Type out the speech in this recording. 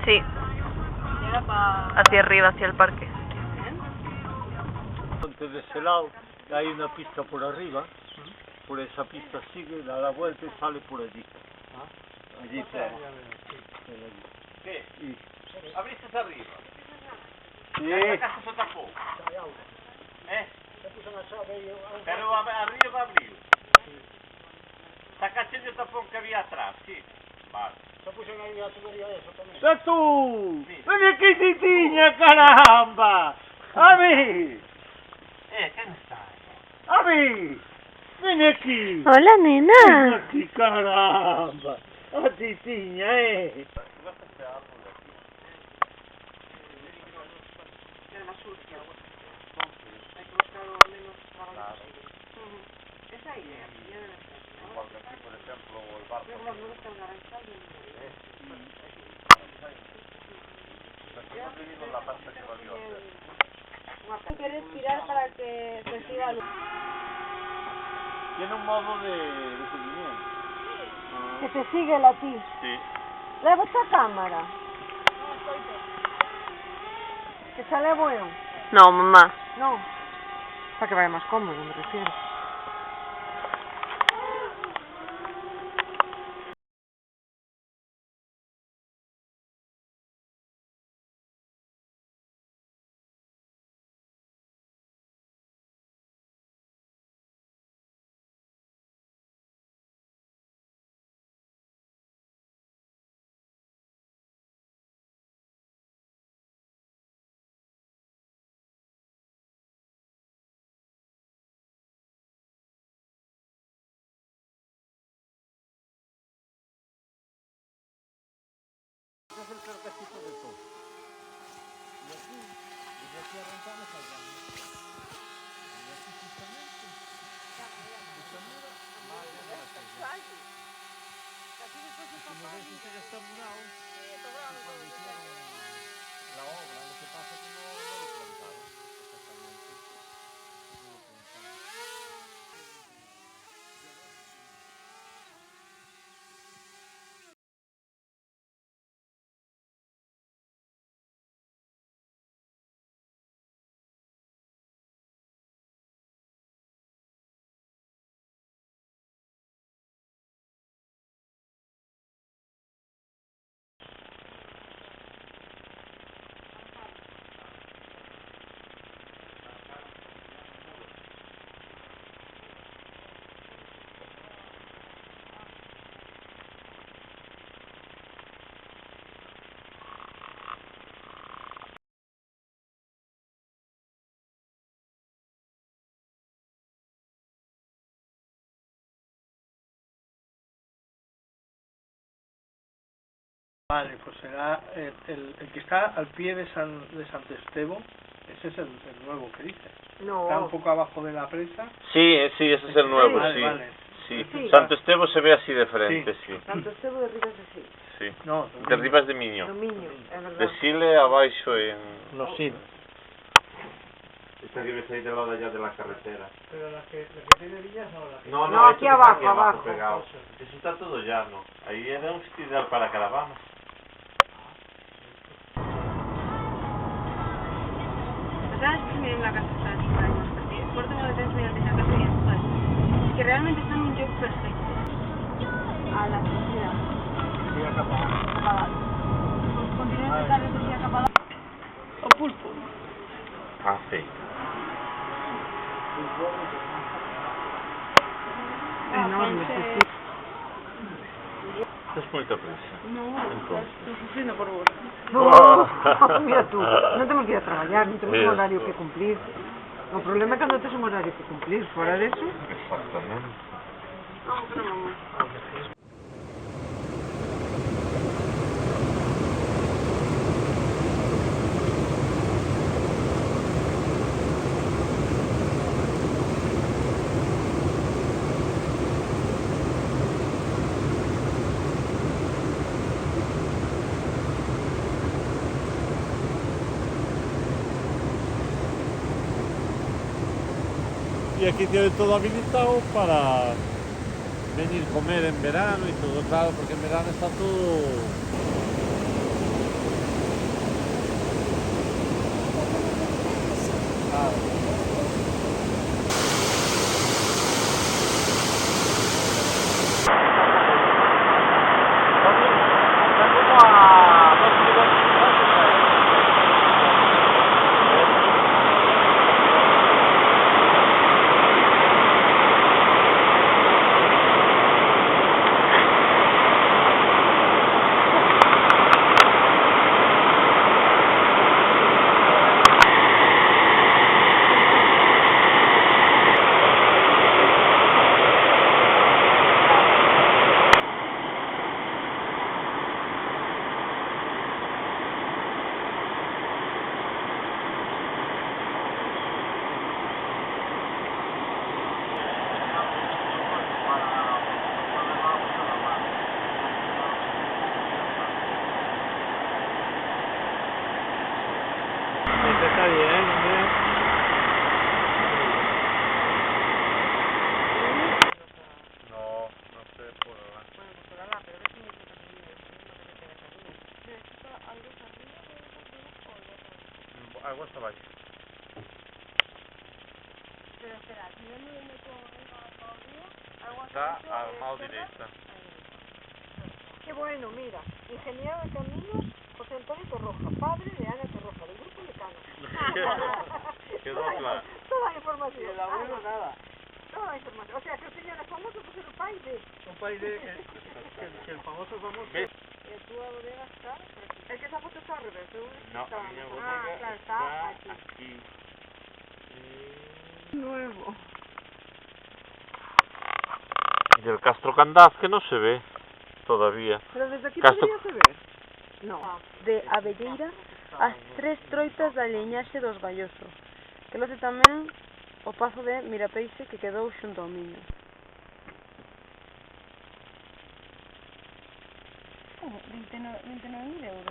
Sí. Hacia arriba, hacia el parque. De ese lado hay una pista por arriba, por esa pista sigue, da la vuelta y sale por allí. Allí claro. ¿Qué? ¿Abriste arriba? Sí. La casa se tapó. Pero arriba abriu. Sacaste el tapón que había atrás, sí. Vale. ¡Sé tú! ¡Ven aquí, Titiña, caramba! ¡A mí! ¿Qué no está? ¡A mí! ¡Ven aquí! Hola, ¡Ven nena. aquí, caramba! ¡A Titiña, Hay que respirar para que reciba luz. Tiene un modo de seguimiento. Que te sigue el latir. Sí. Leva esta cámara. Que sale bueno. No, mamá. No. Para que vaya más cómodo, me refiero. Este es el carcasito de todo. Y aquí, desde aquí arrancamos al baño. Y aquí justamente. Como ves, este ya está murado. Cuando hicieron la obra, lo que pasa es que no lo plantaron. Exactamente. No lo plantaron. Vale, pues será el que está al pie de Santo Estevo, ese es el nuevo que dice. No. Está un poco abajo de la presa. Sí, ese es el nuevo, Vale, sí. vale. Sí. Sí. Santo Estevo se ve así de frente, sí. Santo Estevo de Ribas de Sil. Sí. No, De Ribas de Miño. Dominio, é De verdade. Sile abaixo en... no sí. Esta que ves ahí del lado allá de la carretera. Pero la que tiene villas no la que... No, No, esto aquí que está abajo, abajo. pegado. Eso está todo llano. Ahí era un sitio ideal para caravanas. ¿Sabes que miren la casa está así para ellos? Porque el puerto no te enseñan de esa casa y es que realmente están en un job perfecto. A la sociedad. Sí, acá Acabado. Continúen de darle que sea acabado. ¡A pulpo! Ah, sí. Enorme. Es moita prisa. No, Entonces. estoy sufriendo por vos. No. Mira tú, no tenemos que ir a trabajar, no tenemos un Eso. horario que cumplir. O problema é cando tes un horario que cumplir, fora de eso. Exactamente. Y aquí tiene todo habilitado para venir a comer en verano y todo, claro, porque en verano está todo Está bien, ¿eh? No, no sé por ahora. Bueno, pues por ahora, pero ves que me dice que no que te queda camino. ¿Necesito algo arriba o algo? Algo hasta abajo. Pero espera, si yo me meto arriba, algo Está a mano derecha. Qué bueno, mira, ingeniero de caminos, José Antonio Torroja, padre de Ana Torroja, del grupo Lecano. Quedó claro. Toda la información. Y el abuelo nada. Toda la información. O sea, que el señor es famoso por ser un país de... Un país de que el famoso famoso. ¿Ves? Tu bodega está... Es que esa foto está al revés. No, Está... mi Ah, claro, está aquí. aquí. Nuevo. Y el Castro Candaz que no se ve todavía. Pero desde aquí Castro... podríase ver. No. De Abelleira as 3 troitas da liñaxe dos Galloso. Que loce tamén o pazo de Mirapeixe que quedou xunto ao Miño. Como? 29.000 euros.